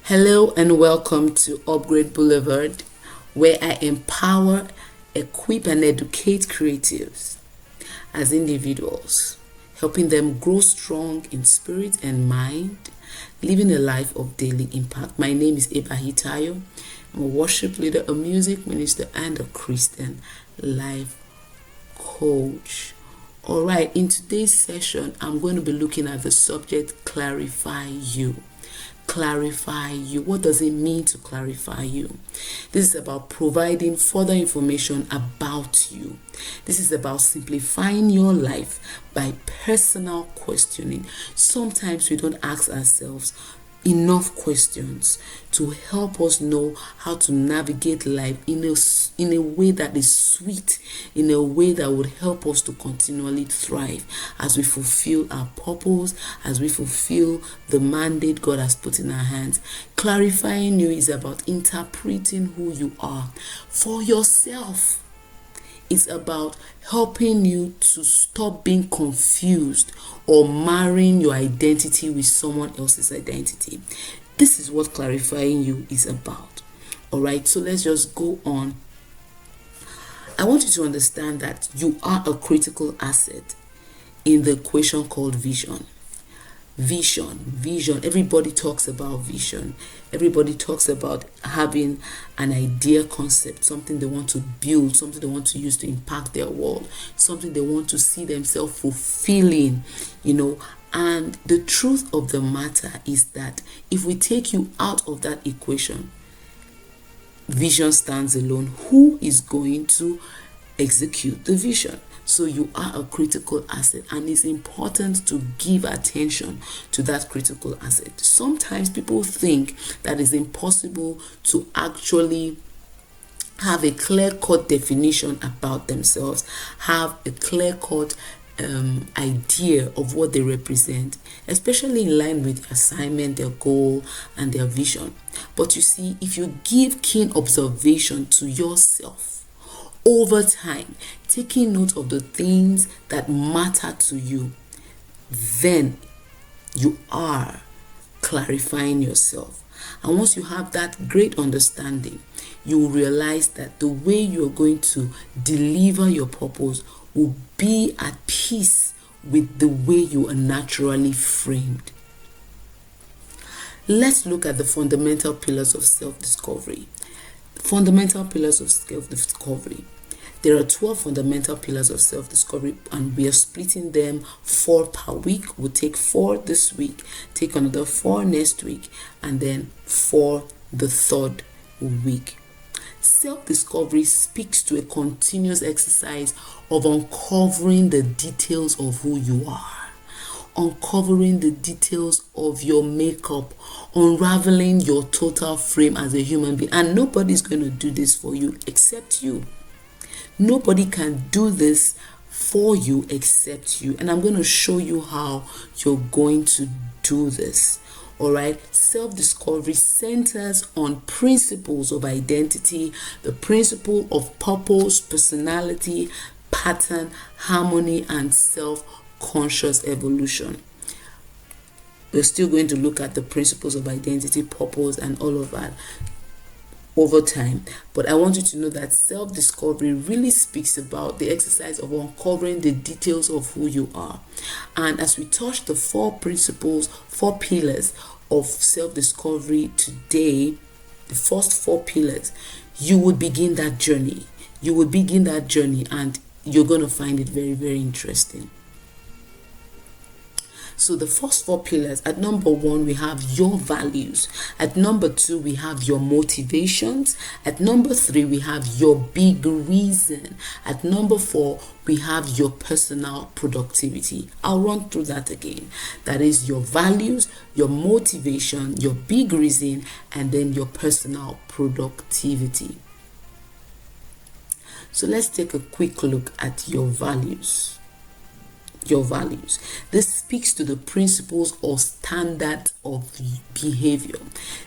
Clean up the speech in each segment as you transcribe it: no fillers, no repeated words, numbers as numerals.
Hello and welcome to Upgrade Boulevard, where I empower, equip, and educate creatives as individuals, helping them grow strong in spirit and mind, living a life of daily impact. My name is Eba Hitayo. I'm a worship leader, a music minister, and a Christian life coach. All right, in today's session, I'm going to be looking at the subject, clarify you. Clarify you. What does it mean to clarify you? This is about providing further information about you. This is about simplifying your life by personal questioning. Sometimes we don't ask ourselves enough questions to help us know how to navigate life in a way that is sweet, in a way that would help us to continually thrive as we fulfill our purpose, as we fulfill the mandate God has put in our hands. Clarifying you is about interpreting who you are for yourself. It's about helping you to stop being confused or marrying your identity with someone else's identity. This is what clarifying you is about. All right, so let's just go on. I want you to understand that you are a critical asset in the equation called vision. Vision. Everybody talks about vision. Everybody talks about having an idea, concept, something they want to build, something they want to use to impact their world, something they want to see themselves fulfilling, And the truth of the matter is that if we take you out of that equation, vision stands alone. Who is going to execute the vision? So you are a critical asset, and it's important to give attention to that critical asset. Sometimes people think that it's impossible to actually have a clear-cut definition about themselves, have a clear-cut idea of what they represent, especially in line with their assignment, their goal, and their vision. But you see, if you give keen observation to yourself, over time, taking note of the things that matter to you, then you are clarifying yourself. And once you have that great understanding, you will realize that the way you're going to deliver your purpose will be at peace with the way you are naturally framed. Let's look at the fundamental pillars of self-discovery. Fundamental pillars of self-discovery. There are 12 fundamental pillars of self-discovery, and we are splitting them 4 per week. We'll take 4 this week, take another 4 next week, and then 4 the third week. Self-discovery speaks to a continuous exercise of uncovering the details of who you are, uncovering the details of your makeup, unraveling your total frame as a human being. And nobody's going to do this for you except you. Nobody can do this for you except you. And I'm going to show you how you're going to do this. All right. Self-discovery centers on principles of identity, the principle of purpose, personality, pattern, harmony, and self-conscious evolution. We're still going to look at the principles of identity, purpose, and all of that over time. But I want you to know that self-discovery really speaks about the exercise of uncovering the details of who you are. And as we touch the 4 principles, 4 pillars of self-discovery today, the first 4 pillars, you would begin that journey. And you're going to find it very, very interesting. So the first 4 pillars, at number 1, we have your values. At number 2, we have your motivations. At number 3, we have your big reason. At number 4, we have your personal productivity. I'll run through that again. That is your values, your motivation, your big reason, and then your personal productivity. So let's take a quick look at your values. Your values. This speaks to the principles or standard of behavior,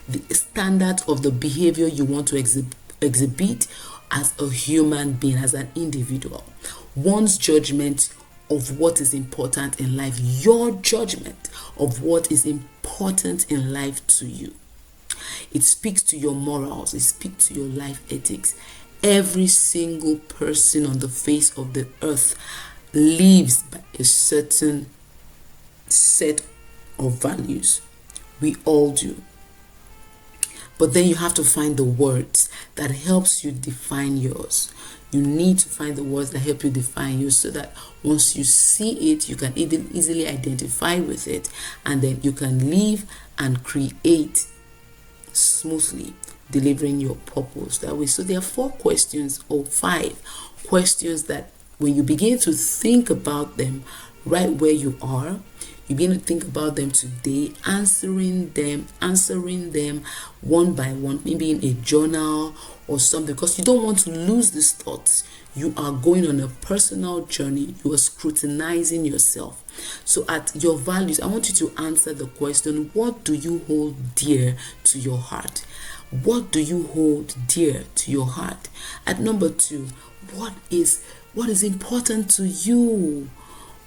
the standard of the behavior you want to exhibit as a human being, as an individual. One's judgment of what is important in life, your judgment of what is important in life to you. It speaks to your morals. It speaks to your life ethics. Every single person on the face of the earth lives by a certain set of values. We all do. But then you have to find the words that helps you define yours. You need to find the words that help you define yours, so that once you see it, you can easily identify with it, and then you can live and create smoothly, delivering your purpose that way. So there are 4 questions, or 5 questions, that when you begin to think about them right where you are, you begin to think about them today, answering them one by one, maybe in a journal or something, because you don't want to lose these thoughts. You are going on a personal journey. You are scrutinizing yourself. So at your values, I want you to answer the question, what do you hold dear to your heart? What do you hold dear to your heart? At number 2, what is important to you?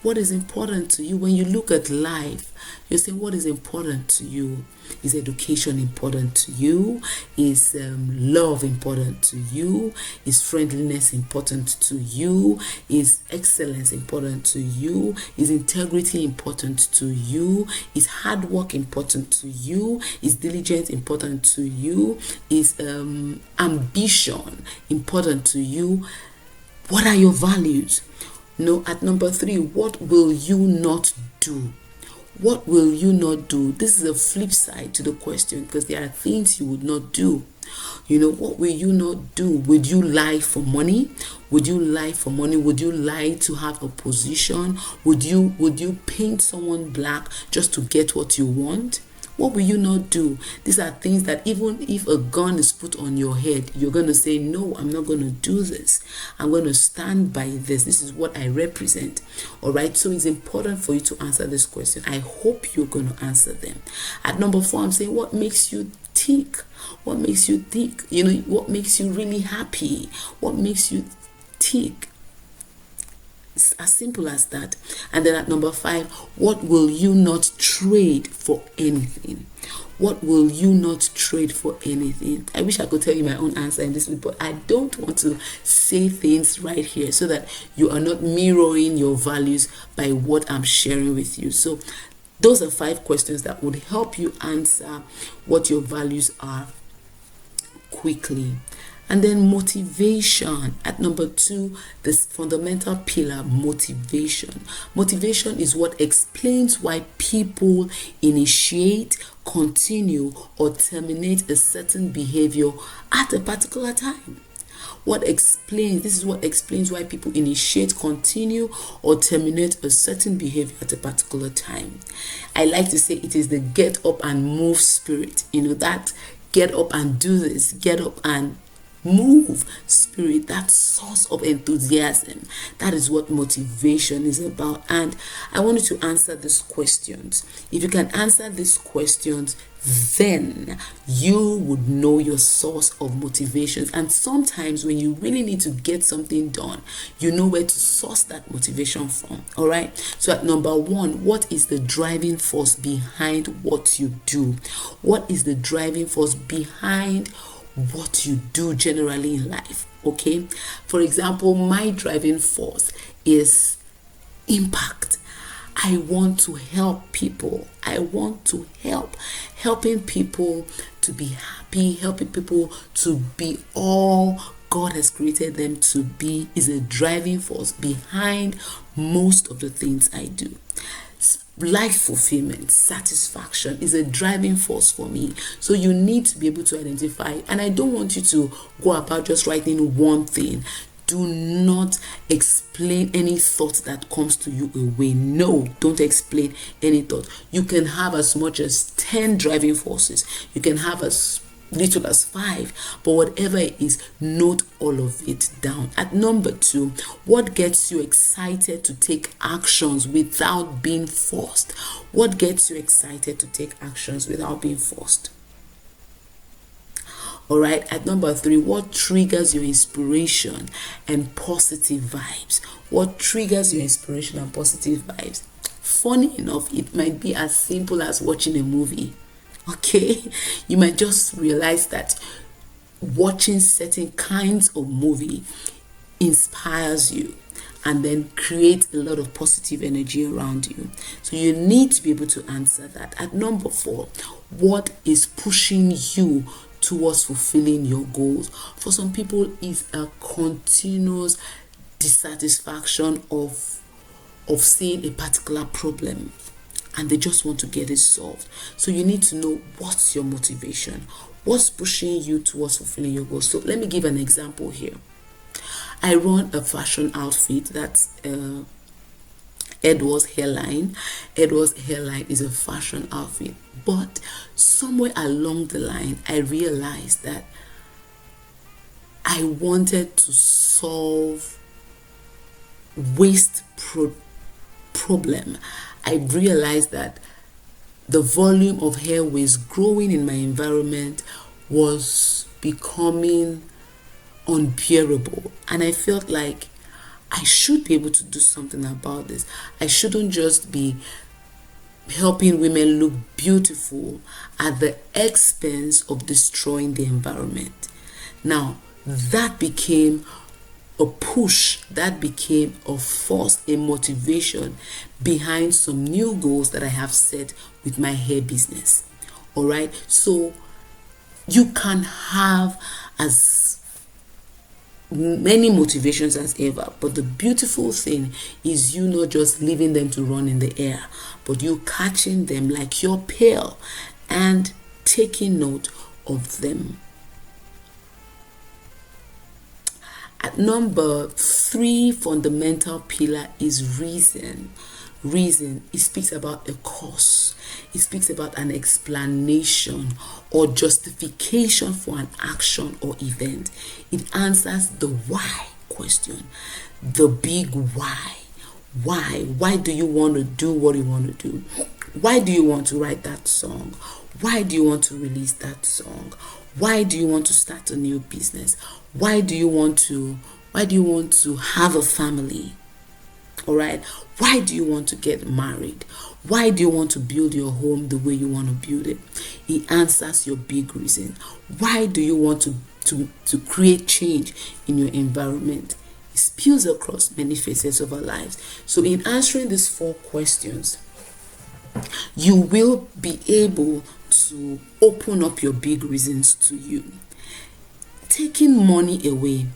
What is important to you? When you look at life, you say, what is important to you? Is education important to you? Is love important to you? Is friendliness important to you? Is excellence important to you? Is integrity important to you? Is hard work important to you? Is diligence important to you? Is ambition important to you? What are your values? No, at number 3, what will you not do? What will you not do? This is a flip side to the question, because there are things you would not do. What will you not do? Would you lie for money? Would you lie for money? Would you lie to have a position? Would you paint someone black just to get what you want? What will you not do? These are things that even if a gun is put on your head, you're going to say, no, I'm not going to do this. I'm going to stand by this. This is what I represent. All right. So it's important for you to answer this question. I hope you're going to answer them. At number 4, I'm saying, what makes you tick? What makes you tick? What makes you really happy? What makes you tick? It's as simple as that. And then at number 5, what will you not trade for anything? What will you not trade for anything? I wish I could tell you my own answer in this, but I don't want to say things right here, so that you are not mirroring your values by what I'm sharing with you. So those are 5 questions that would help you answer what your values are quickly. And then motivation at number 2, this fundamental pillar, motivation. Motivation is what explains why people initiate, continue, or terminate a certain behavior at a particular time. This is what explains why people initiate, continue, or terminate a certain behavior at a particular time. I like to say it is the get up and move spirit. That get up and do this, get up and move spirit, that source of enthusiasm. That is what motivation is about. And I want you to answer these questions. If you can answer these questions, then you would know your source of motivation. And sometimes when you really need to get something done, you know where to source that motivation from. All right. So at number 1, what is the driving force behind what you do? What is the driving force behind what you do generally in life? Okay. For example, my driving force is impact. I want to help people. I want to helping people to be happy, helping people to be all God has created them to be is a driving force behind most of the things I do. Life fulfillment, satisfaction is a driving force for me. So you need to be able to identify, and I don't want you to go about just writing one thing. Do not explain any thought that comes to you away. No, don't explain any thought. You can have as much as 10 driving forces. You can have as little as 5, but whatever it is, note all of it down. At number 2, what gets you excited to take actions without being forced? What gets you excited to take actions without being forced? All right. At number 3, what triggers your inspiration and positive vibes? What triggers your inspiration and positive vibes? Funny enough, it might be as simple as watching a movie. Okay, you might just realize that watching certain kinds of movie inspires you and then creates a lot of positive energy around you. So you need to be able to answer that. At number 4, what is pushing you towards fulfilling your goals? For some people, it's a continuous dissatisfaction of seeing a particular problem, and they just want to get it solved. So you need to know what's your motivation, what's pushing you towards fulfilling your goals. So let me give an example here. I run a fashion outfit that's Edward's Hairline. Edward's Hairline is a fashion outfit, but somewhere along the line, I realized that I wanted to solve waste problem. I realized that the volume of hair waste growing in my environment was becoming unbearable, and I felt like I should be able to do something about this. I shouldn't just be helping women look beautiful at the expense of destroying the environment. Now, that became a push, that became a force, a motivation behind some new goals that I have set with my hair business. All right, so you can have as many motivations as ever, but the beautiful thing is you not just leaving them to run in the air, but you catching them like your pail and taking note of them. At number 3 fundamental pillar is reason. Reason, it speaks about a cause. It speaks about an explanation or justification for an action or event. It answers the why question, the big why. Why do you want to do what you want to do? Why do you want to write that song? Why do you want to release that song? Why do you want to start a new business? Why do you want to have a family? All right. Why do you want to get married? Why do you want to build your home the way you want to build it? It answers your big reason. Why do you want to create change in your environment? It spills across many facets of our lives. So in answering these 4 questions, you will be able to open up your big reasons to you. Taking money away,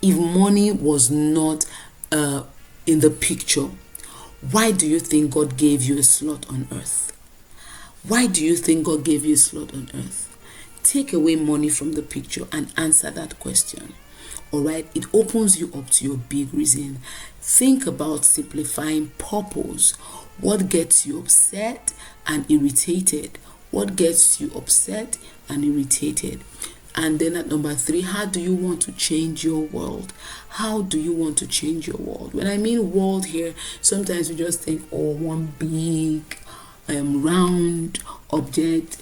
if money was not in the picture, why do you think God gave you a slot on earth? Why do you think God gave you a slot on earth? Take away money from the picture and answer that question. All right, it opens you up to your big reason. Think about simplifying purpose. What gets you upset and irritated? What gets you upset and irritated? And then at number 3, how do you want to change your world? How do you want to change your world? When I mean world here, sometimes we just think, one big round object,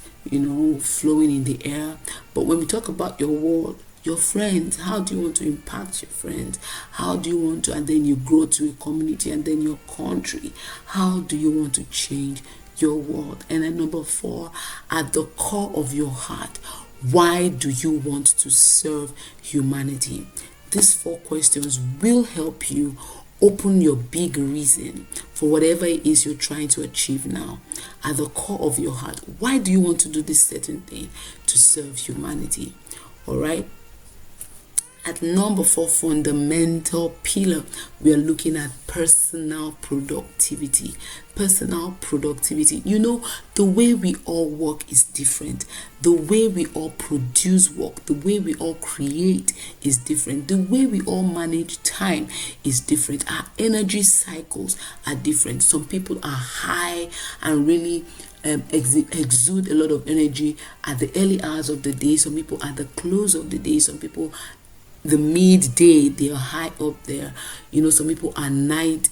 flowing in the air. But when we talk about your world, your friends, how do you want to impact your friends? How do you want to, and then you grow to a community, and then your country. How do you want to change your world? And at number 4, at the core of your heart, why do you want to serve humanity? These 4 questions will help you open your big reason for whatever it is you're trying to achieve now. At the core of your heart, why do you want to do this certain thing? To serve humanity. All right. At number 4 fundamental pillar, we are looking at personal productivity. Personal productivity. The way we all work is different. The way we all produce work, the way we all create is different. The way we all manage time is different. Our energy cycles are different. Some people are high and really exude a lot of energy at the early hours of the day. Some people at the close of the day. Some people the midday, they are high up there. Some people are night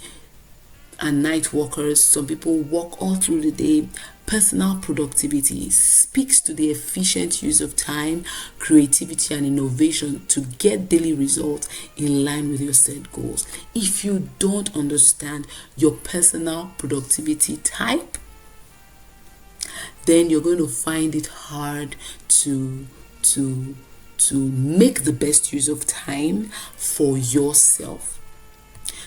workers. Some people work all through the day. Personal productivity speaks to the efficient use of time, creativity, and innovation to get daily results in line with your set goals. If you don't understand your personal productivity type, then you're going to find it hard to make the best use of time for yourself.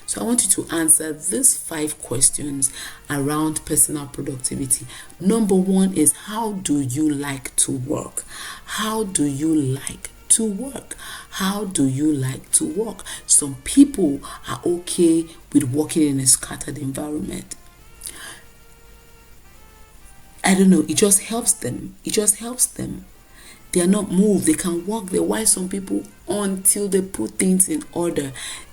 So I want you to answer these 5 questions around personal productivity. Number 1 is, how do you like to work? How do you like to work? How do you like to work? Some people are okay with working in a scattered environment. I don't know, it just helps them. It just helps them. They are not moved. They can work there. Why some people, until they put things in order,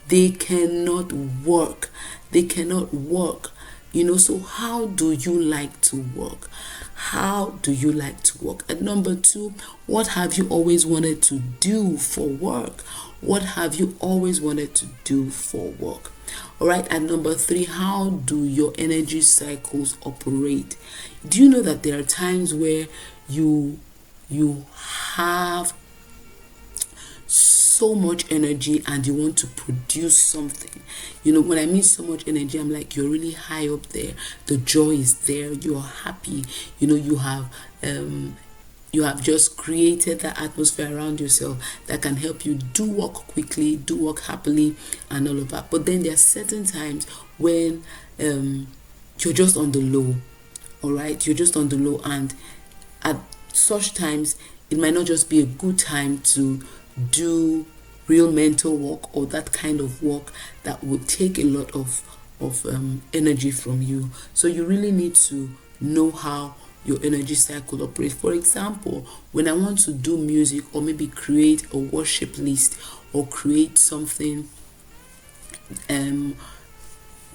they cannot work. They cannot work. So how do you like to work? How do you like to work? And number 2, what have you always wanted to do for work? What have you always wanted to do for work? All right. And number 3, how do your energy cycles operate? Do you know that there are times where you have so much energy and you want to produce something? When I mean so much energy, I'm like, you're really high up there. The joy is there. You're happy. You have just created that atmosphere around yourself that can help you do work quickly, do work happily, and all of that. But then there are certain times when you're just on the low. All right, you're just on the low, and at such times it might not just be a good time to do real mental work or that kind of work that would take a lot of energy from you. So you really need to know how your energy cycle operates. For example, when I want to do music, or maybe create a worship list, or create something,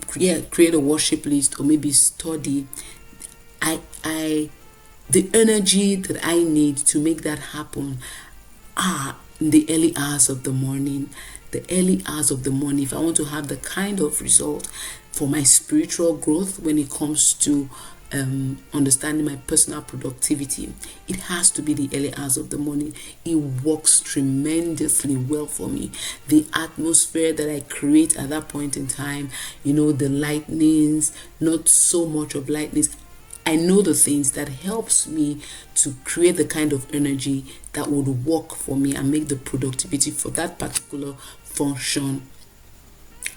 create a worship list, or maybe study, the energy that I need to make that happen are in the early hours of the morning. The early hours of the morning, if I want to have the kind of result for my spiritual growth when it comes to understanding my personal productivity, it has to be the early hours of the morning. It works tremendously well for me. The atmosphere that I create at that point in time, the lightnings, not so much of lightnings. I know the things that helps me to create the kind of energy that would work for me and make the productivity for that particular function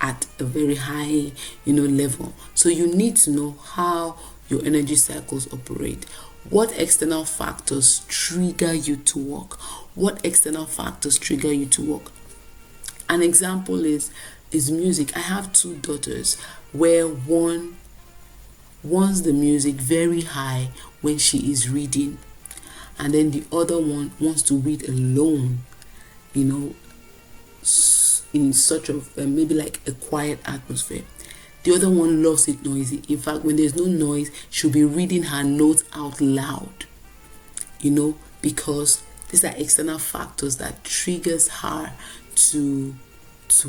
at a very high, level. So you need to know how your energy cycles operate. What external factors trigger you to work? What external factors trigger you to work? An example is music. I have 2 daughters where one wants the music very high when she is reading, and then the other one wants to read alone, in such of maybe like a quiet atmosphere. The other one loves it noisy. In fact, when there's no noise, she'll be reading her notes out loud, because these are external factors that triggers her to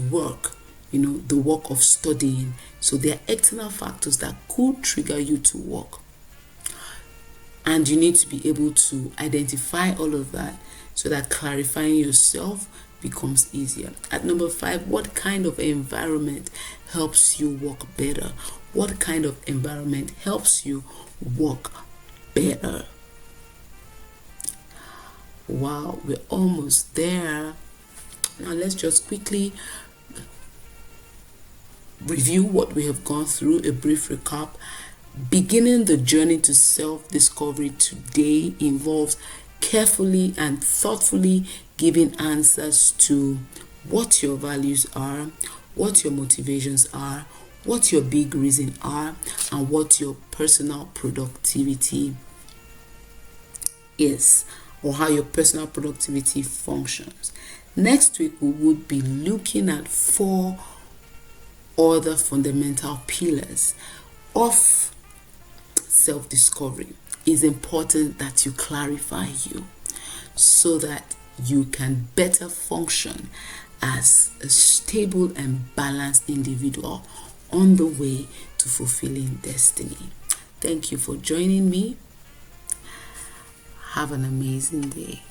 work, the work of studying. So there are external factors that could trigger you to work. And you need to be able to identify all of that so that clarifying yourself becomes easier. At number 5, what kind of environment helps you work better? What kind of environment helps you work better? Wow, we're almost there. Now let's just quickly review what we have gone through, a brief recap. Beginning the journey to self-discovery today involves carefully and thoughtfully giving answers to what your values are, what your motivations are, what your big reasons are, and what your personal productivity is, or how your personal productivity functions. Next week, we would be looking at 4 other fundamental pillars of self-discovery. It's important that you clarify you so that you can better function as a stable and balanced individual on the way to fulfilling destiny. Thank you for joining me. Have an amazing day.